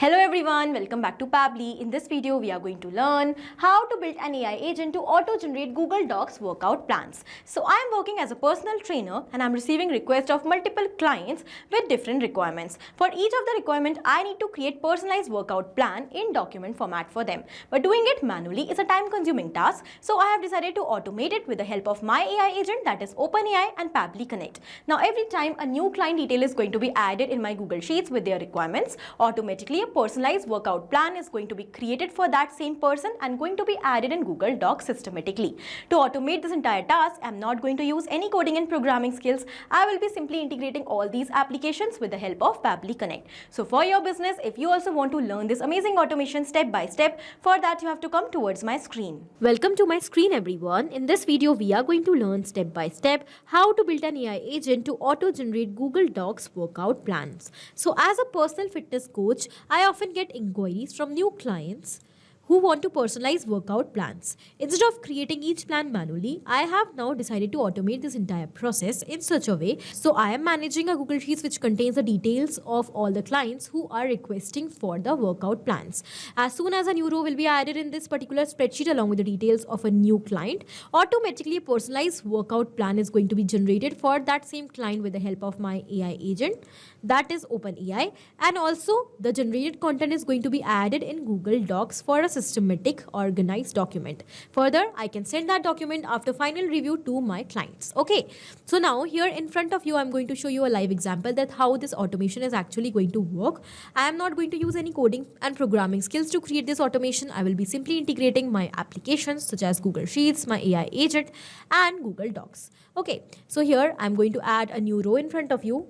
Hello everyone, welcome back to Pabbly. In this video, we are going to learn how to build an AI agent to auto-generate Google Docs workout plans. So I am working as a personal trainer and I am receiving requests of multiple clients with different requirements. For each of the requirement, I need to create personalized workout plan in document format for them. But doing it manually is a time-consuming task, so I have decided to automate it with the help of my AI agent, that is OpenAI and Pabbly Connect. Now every time a new client detail is going to be added in my Google Sheets with their requirements, automatically a personalized workout plan is going to be created for that same person and going to be added in Google Docs systematically. To automate this entire task, I am not going to use any coding and programming skills. I will be simply integrating all these applications with the help of Pabbly Connect. So for your business, if you also want to learn this amazing automation step by step, for that you have to come towards my screen. Welcome to my screen everyone. In this video, we are going to learn step by step how to build an AI agent to auto-generate Google Docs workout plans. So as a personal fitness coach, I often get inquiries from new clients who want to personalize workout plans. Instead of creating each plan manually, I have now decided to automate this entire process in such a way. So I am managing a Google Sheets which contains the details of all the clients who are requesting for the workout plans. As soon as a new row will be added in this particular spreadsheet along with the details of a new client, automatically a personalized workout plan is going to be generated for that same client with the help of my AI agent, that is OpenAI, and also the generated content is going to be added in Google Docs for a systematic organized document. Further, I can send that document after final review to my clients. Okay, so now here in front of you, I'm going to show you a live example that how this automation is actually going to work. I am not going to use any coding and programming skills to create this automation. I will be simply integrating my applications such as Google Sheets, my AI agent, and Google Docs. Okay, so here I'm going to add a new row in front of you.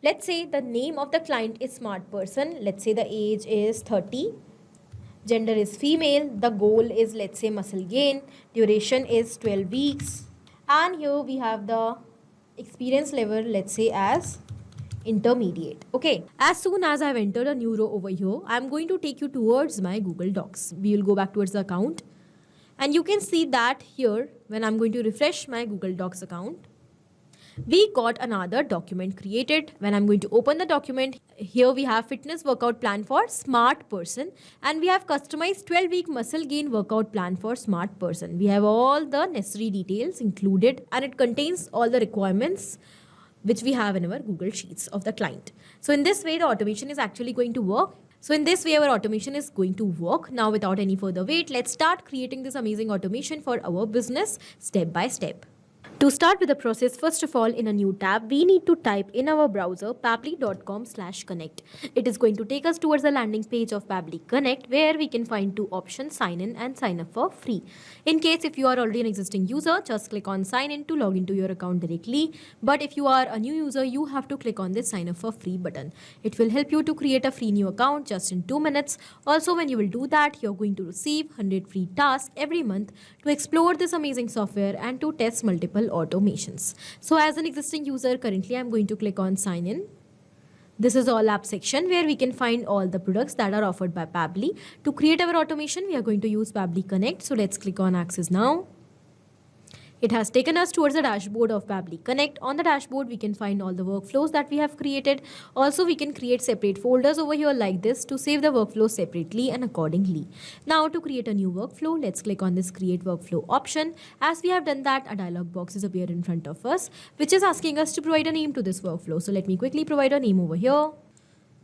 Let's say the name of the client is smart person. Let's say the age is 30. Gender is female. The goal is, let's say, muscle gain. Duration is 12 weeks. And here we have the experience level, let's say, as intermediate. Okay. As soon as I've entered a new row over here, I'm going to take you towards my Google Docs. We will go back towards the account. And you can see that here, when I'm going to refresh my Google Docs account, we got another document created. When I'm going to open the document, here we have fitness workout plan for smart person, and we have customized 12-week muscle gain workout plan for smart person. We have all the necessary details included, and it contains all the requirements which we have in our Google Sheets of the client. So in this way, the automation is actually going to work. So in this way, our automation is going to work. Now, without any further wait, let's start creating this amazing automation for our business step by step. To start with the process, first of all, in a new tab, we need to type in our browser pabbly.com/connect. It is going to take us towards the landing page of Pabbly Connect, where we can find two options, sign in and sign up for free. In case if you are already an existing user, just click on sign in to log into your account directly. But if you are a new user, you have to click on this sign up for free button. It will help you to create a free new account just in 2 minutes. Also, when you will do that, you're going to receive 100 free tasks every month to explore this amazing software and to test multiple automations. So as an existing user, currently I'm going to click on sign in. This is all app section where we can find all the products that are offered by Pabbly. To create our automation, we are going to use Pabbly Connect. So let's click on access now. It has taken us towards the dashboard of Pabbly Connect. On the dashboard, we can find all the workflows that we have created. Also, we can create separate folders over here like this to save the workflow separately and accordingly. Now, to create a new workflow, let's click on this create workflow option. As we have done that, a dialog box is appeared in front of us, which is asking us to provide a name to this workflow. So let me quickly provide a name over here.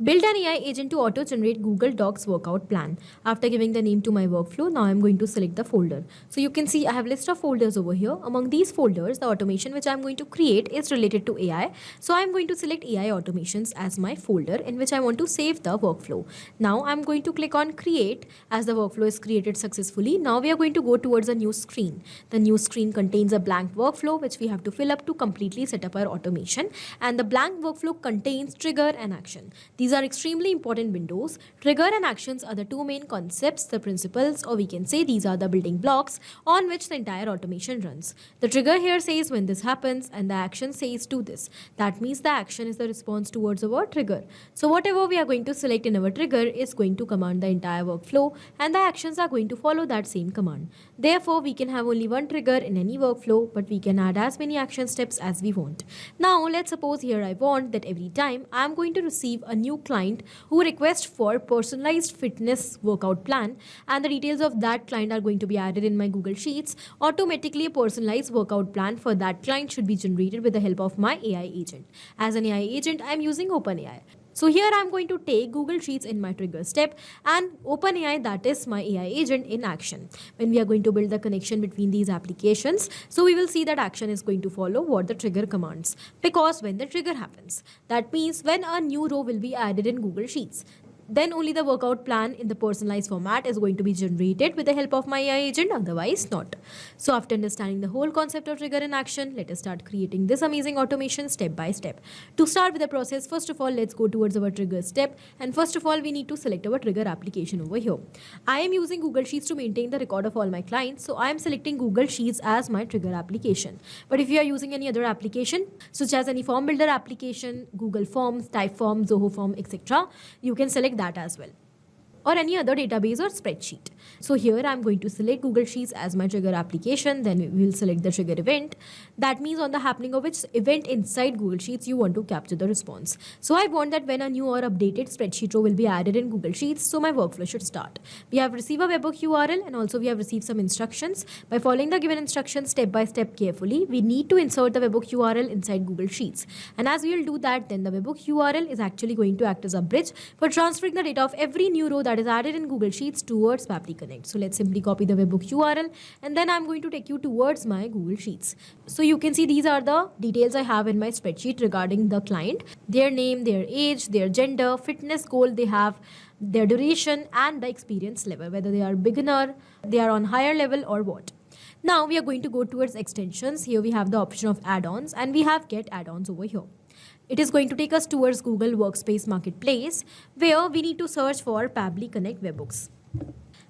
Build an AI agent to auto-generate Google Docs workout plan. After giving the name to my workflow, now I'm going to select the folder. So you can see I have a list of folders over here. Among these folders, the automation which I'm going to create is related to AI. So I'm going to select AI automations as my folder in which I want to save the workflow. Now I'm going to click on create as the workflow is created successfully. Now we are going to go towards a new screen. The new screen contains a blank workflow which we have to fill up to completely set up our automation. And the blank workflow contains trigger and action. These are extremely important windows. Trigger and actions are the two main concepts, the principles, or we can say these are the building blocks on which the entire automation runs. The trigger here says when this happens and the action says do this. That means the action is the response towards our trigger. So whatever we are going to select in our trigger is going to command the entire workflow, and the actions are going to follow that same command. Therefore, we can have only one trigger in any workflow, but we can add as many action steps as we want. Now, let's suppose here I want that every time I am going to receive a new client who request for personalized fitness workout plan, and the details of that client are going to be added in my Google Sheets, automatically a personalized workout plan for that client should be generated with the help of my AI agent. As an AI agent, I am using OpenAI. So here I'm going to take Google Sheets in my trigger step and OpenAI, that is my AI agent, in action. When we are going to build the connection between these applications, so we will see that action is going to follow what the trigger commands. Because when the trigger happens, that means when a new row will be added in Google Sheets, then only the workout plan in the personalized format is going to be generated with the help of my AI agent, otherwise not. So after understanding the whole concept of trigger in action, let us start creating this amazing automation step by step. To start with the process, first of all, let's go towards our trigger step, and first of all, we need to select our trigger application over here. I am using Google Sheets to maintain the record of all my clients, so I am selecting Google Sheets as my trigger application. But if you are using any other application, such as any form builder application, Google Forms, Typeform, Zoho Form, etc., you can select that as well, or any other database or spreadsheet. So here I'm going to select Google Sheets as my trigger application, then we will select the trigger event. That means on the happening of which event inside Google Sheets you want to capture the response. So I want that when a new or updated spreadsheet row will be added in Google Sheets, so my workflow should start. We have received a webhook URL and also we have received some instructions. By following the given instructions step by step carefully, we need to insert the webhook URL inside Google Sheets. And as we will do that, then the webhook URL is actually going to act as a bridge for transferring the data of every new row that is added in Google Sheets towards Pabbly Connect. So let's simply copy the webhook URL and then I'm going to take you towards my Google Sheets. So you can see these are the details I have in my spreadsheet regarding the client: their name, their age, their gender, fitness goal they have, their duration, and the experience level, whether they are beginner, they are on higher level, or what. Now we are going to go towards extensions. Here we have the option of add-ons and we have get add-ons over here. It is going to take us towards Google Workspace Marketplace, where we need to search for Pabbly Connect Webhooks.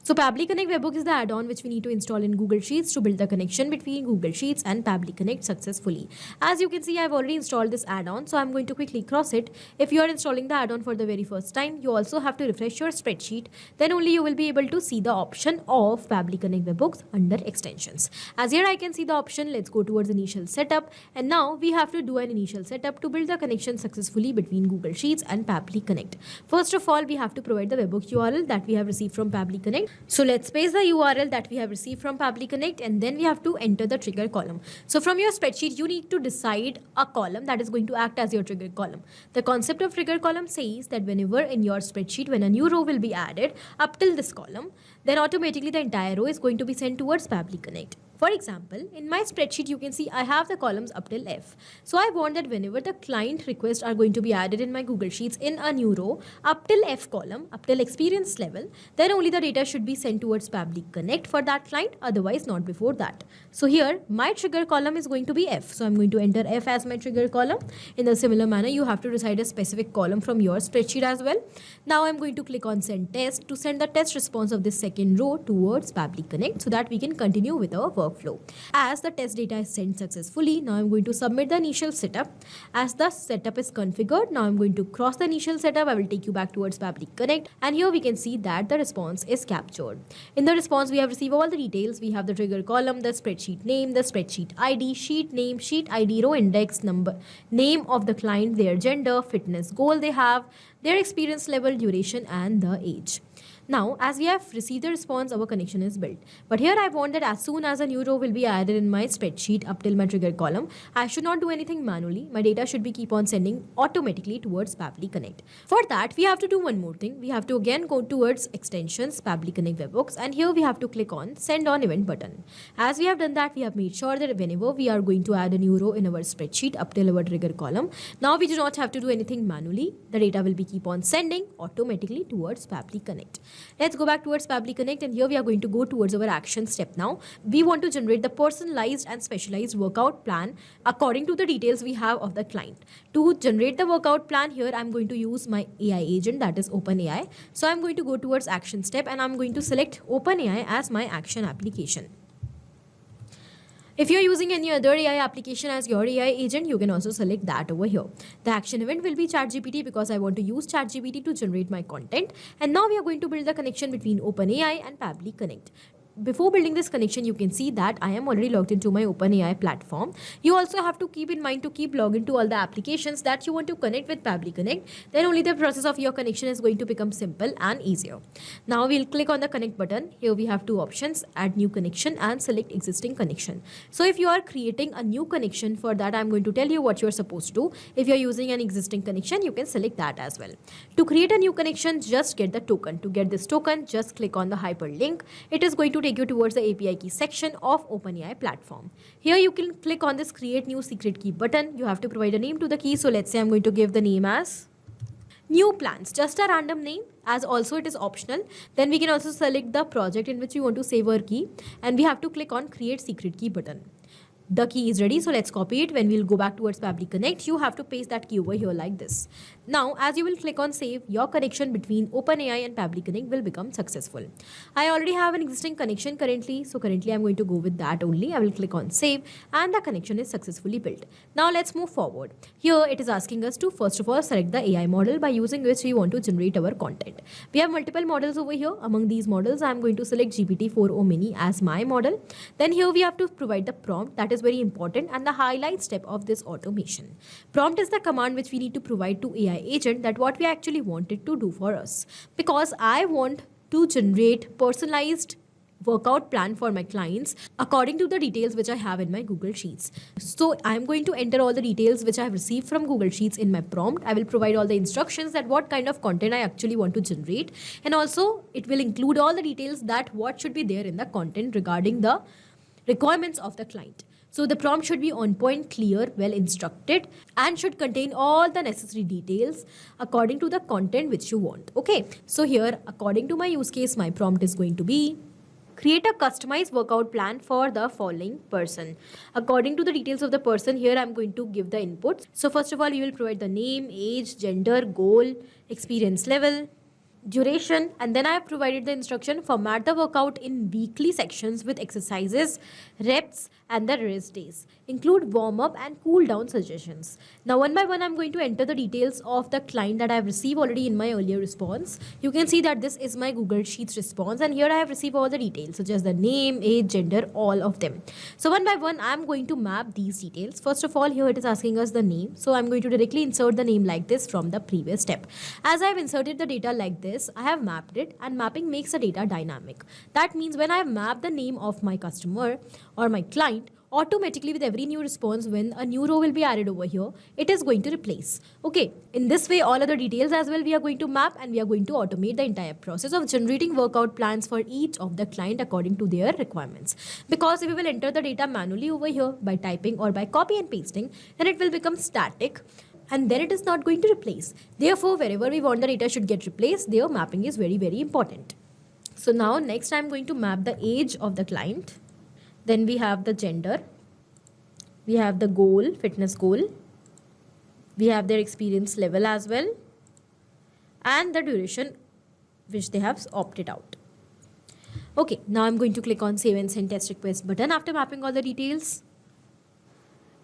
So Pabbly Connect Webhook is the add-on which we need to install in Google Sheets to build the connection between Google Sheets and Pabbly Connect successfully. As you can see, I've already installed this add-on, so I'm going to quickly cross it. If you are installing the add-on for the very first time, you also have to refresh your spreadsheet. Then only you will be able to see the option of Pabbly Connect Webhooks under extensions. As here I can see the option, let's go towards initial setup. And now we have to do an initial setup to build the connection successfully between Google Sheets and Pabbly Connect. First of all, we have to provide the webhook URL that we have received from Pabbly Connect. So let's paste the URL that we have received from Pabbly Connect and then we have to enter the trigger column. So from your spreadsheet, you need to decide a column that is going to act as your trigger column. The concept of trigger column says that whenever in your spreadsheet, when a new row will be added up till this column, then automatically the entire row is going to be sent towards Pabbly Connect. For example, in my spreadsheet, you can see I have the columns up till F. So I want that whenever the client requests are going to be added in my Google Sheets in a new row, up till F column, up till experience level, then only the data should be sent towards Pabbly Connect for that client, otherwise not before that. So here, my trigger column is going to be F. So I'm going to enter F as my trigger column. In a similar manner, you have to decide a specific column from your spreadsheet as well. Now I'm going to click on send test to send the test response of this second row towards Pabbly Connect so that we can continue with our workflow. As the test data is sent successfully, now I'm going to submit the initial setup. As the setup is configured, now I'm going to cross the initial setup. I will take you back towards Pabbly Connect, and here we can see that the response is captured. In the response, we have received all the details. We have the trigger column, the spreadsheet name, the spreadsheet ID, sheet name, sheet ID, row index, number, name of the client, their gender, fitness goal they have, their experience level, duration, and the age. Now, as we have received the response, our connection is built. But here I want that as soon as a new row will be added in my spreadsheet up till my trigger column, I should not do anything manually. My data should be keep on sending automatically towards Pabbly Connect. For that, we have to do one more thing. We have to again go towards extensions, Pabbly Connect Webhooks, and here we have to click on send on event button. As we have done that, we have made sure that whenever we are going to add a new row in our spreadsheet up till our trigger column, now we do not have to do anything manually. The data will be keep on sending automatically towards Pabbly Connect. Let's go back towards Pabbly Connect, and here we are going to go towards our action step now. We want to generate the personalized and specialized workout plan according to the details we have of the client. To generate the workout plan, here I'm going to use my AI agent, that is OpenAI. So I'm going to go towards action step and I'm going to select OpenAI as my action application. If you're using any other AI application as your AI agent, you can also select that over here. The action event will be ChatGPT because I want to use ChatGPT to generate my content. And now we are going to build the connection between OpenAI and Pabbly Connect. before building this connection, you can see that I am already logged into my OpenAI platform. You also have to keep in mind to keep login to all the applications that you want to connect with Pabbly Connect. Then only the process of your connection is going to become simple and easier. Now we'll click on the connect button. Here we have two options, add new connection and select existing connection. So if you are creating a new connection, for that I'm going to tell you what you're supposed to do. If you're using an existing connection, you can select that as well. To create a new connection, just get the token. To get this token, just click on the hyperlink. It is going to take you towards the API key section of OpenAI platform. Here you can click on this create new secret key button. You have to provide a name to the key. So let's say I'm going to give the name as new plans, just a random name, as also it is optional. Then we can also select the project in which we want to save our key, and we have to click on create secret key button. The key is ready, so let's copy it. When we'll go back towards Pabbly Connect, you have to paste that key over here like this. Now, as you will click on save, your connection between OpenAI and Pabbly Connect will become successful. I already have an existing connection currently, so currently I'm going to go with that only. I will click on save and the connection is successfully built. Now let's move forward. Here it is asking us to first of all select the AI model by using which we want to generate our content. We have multiple models over here. Among these models, I'm going to select GPT-4o Mini as my model. Then here we have to provide the prompt. That is very important and the highlight step of this automation. Prompt is the command which we need to provide to AI agent that what we actually want it to do for us. Because I want to generate personalized workout plan for my clients according to the details which I have in my Google Sheets. So I'm going to enter all the details which I have received from Google Sheets in my prompt. I will provide all the instructions that what kind of content I actually want to generate, and also it will include all the details that what should be there in the content regarding the requirements of the client. So the prompt should be on point, clear, well instructed, and should contain all the necessary details according to the content which you want. Okay, so here according to my use case, my prompt is going to be create a customized workout plan for the following person. According to the details of the person, here I'm going to give the inputs. So first of all, you will provide the name, age, gender, goal, experience level, duration, and then I have provided the instruction format the workout in weekly sections with exercises, reps, and the rest days. Include warm-up and cool-down suggestions. Now one by one I'm going to enter the details of the client that I have received already in my earlier response. You can see that this is my Google Sheets response, and here I have received all the details such as the name, age, gender, all of them. So one by one I'm going to map these details. First of all, here it is asking us the name, so I'm going to directly insert the name like this from the previous step. As I have inserted the data like this, I have mapped it, and mapping makes the data dynamic. That means when I have mapped the name of my customer or my client, automatically with every new response, when a new row will be added over here, it is going to replace. Okay, in this way all other details as well we are going to map, and we are going to automate the entire process of generating workout plans for each of the client according to their requirements. Because if we will enter the data manually over here by typing or by copy and pasting, then it will become static, and then it is not going to replace. Therefore, wherever we want the data should get replaced, their mapping is very, very important. So now next I'm going to map the age of the client. Then we have the gender. We have the goal, fitness goal. We have their experience level as well. And the duration which they have opted out. Okay, now I'm going to click on save and send test request button after mapping all the details.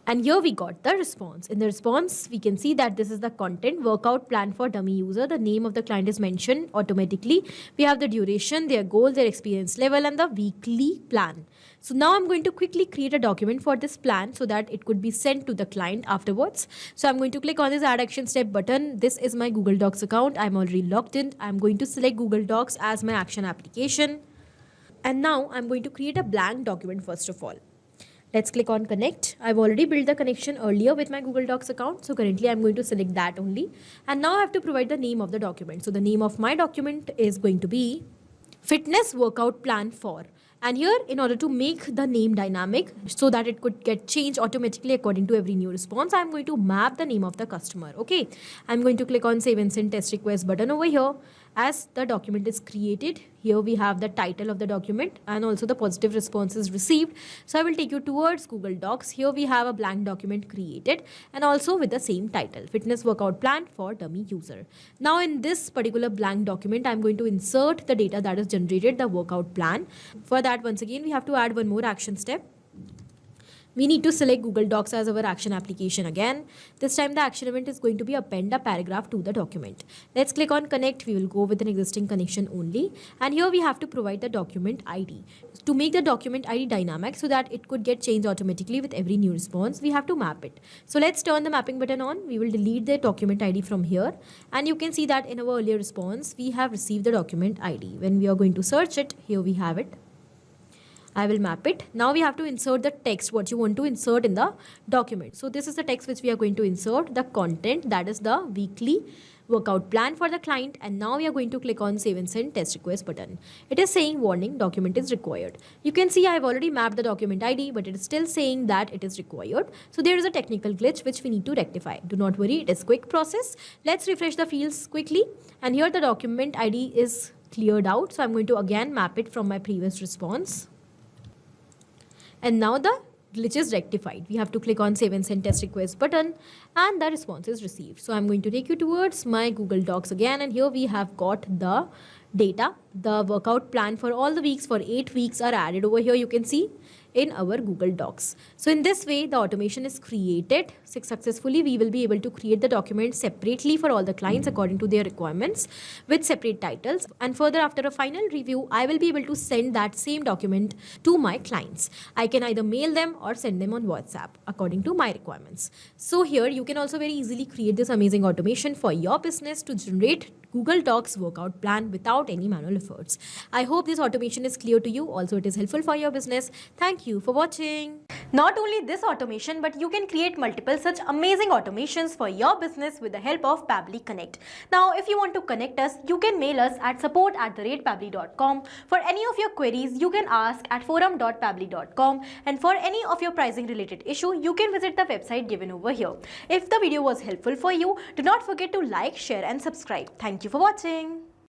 And here we got the response. In the response, we can see that this is the content workout plan for dummy user. The name of the client is mentioned automatically. We have the duration, their goal, their experience level, and the weekly plan. So now I'm going to quickly create a document for this plan so that it could be sent to the client afterwards. So I'm going to click on this add action step button. This is my Google Docs account. I'm already logged in. I'm going to select Google Docs as my action application. And now I'm going to create a blank document first of all. Let's click on connect. I've already built the connection earlier with my Google Docs account. So currently I'm going to select that only. And now I have to provide the name of the document. So the name of my document is going to be fitness workout plan for. And here, in order to make the name dynamic so that it could get changed automatically according to every new response, I'm going to map the name of the customer. Okay, I'm going to click on save and send test request button over here. As the document is created, here we have the title of the document and also the positive responses received. So I will take you towards Google Docs. Here we have a blank document created and also with the same title, fitness workout plan for dummy user. Now in this particular blank document, I'm going to insert the data that is generated, the workout plan. For that, once again, we have to add one more action step. We need to select Google Docs as our action application again. This time the action event is going to be append a paragraph to the document. Let's click on connect. We will go with an existing connection only. And here we have to provide the document ID. To make the document ID dynamic so that it could get changed automatically with every new response, we have to map it. So let's turn the mapping button on. We will delete the document ID from here. And you can see that in our earlier response, we have received the document ID. When we are going to search it, here we have it. I will map it. Now we have to insert the text, what you want to insert in the document. So this is the text which we are going to insert, the content, that is the weekly workout plan for the client. And now we are going to click on save and send test request button. It is saying warning, document is required. You can see I have already mapped the document ID, but it is still saying that it is required. So there is a technical glitch which we need to rectify. Do not worry, it is quick process. Let's refresh the fields quickly. And here the document ID is cleared out. So I'm going to again map it from my previous response. And now the glitch is rectified. We have to click on save and send test request button and the response is received. So I'm going to take you towards my Google Docs again, and here we have got the data. The workout plan for all the weeks for 8 weeks are added over here, you can see, in our Google Docs. So in this way, the automation is created successfully. We will be able to create the document separately for all the clients according to their requirements with separate titles. And further, after a final review, I will be able to send that same document to my clients. I can either mail them or send them on WhatsApp according to my requirements. So here you can also very easily create this amazing automation for your business to generate Google Docs workout plan without any manual efforts. I hope this automation is clear to you. Also, it is helpful for your business. Thank you for watching. Not only this automation, but you can create multiple such amazing automations for your business with the help of Pabbly Connect. Now, if you want to connect us, you can mail us at support@pabbly.com. For any of your queries, you can ask at forum.pabbly.com. And for any of your pricing related issue, you can visit the website given over here. If the video was helpful for you, do not forget to like, share and subscribe. Thank you for watching.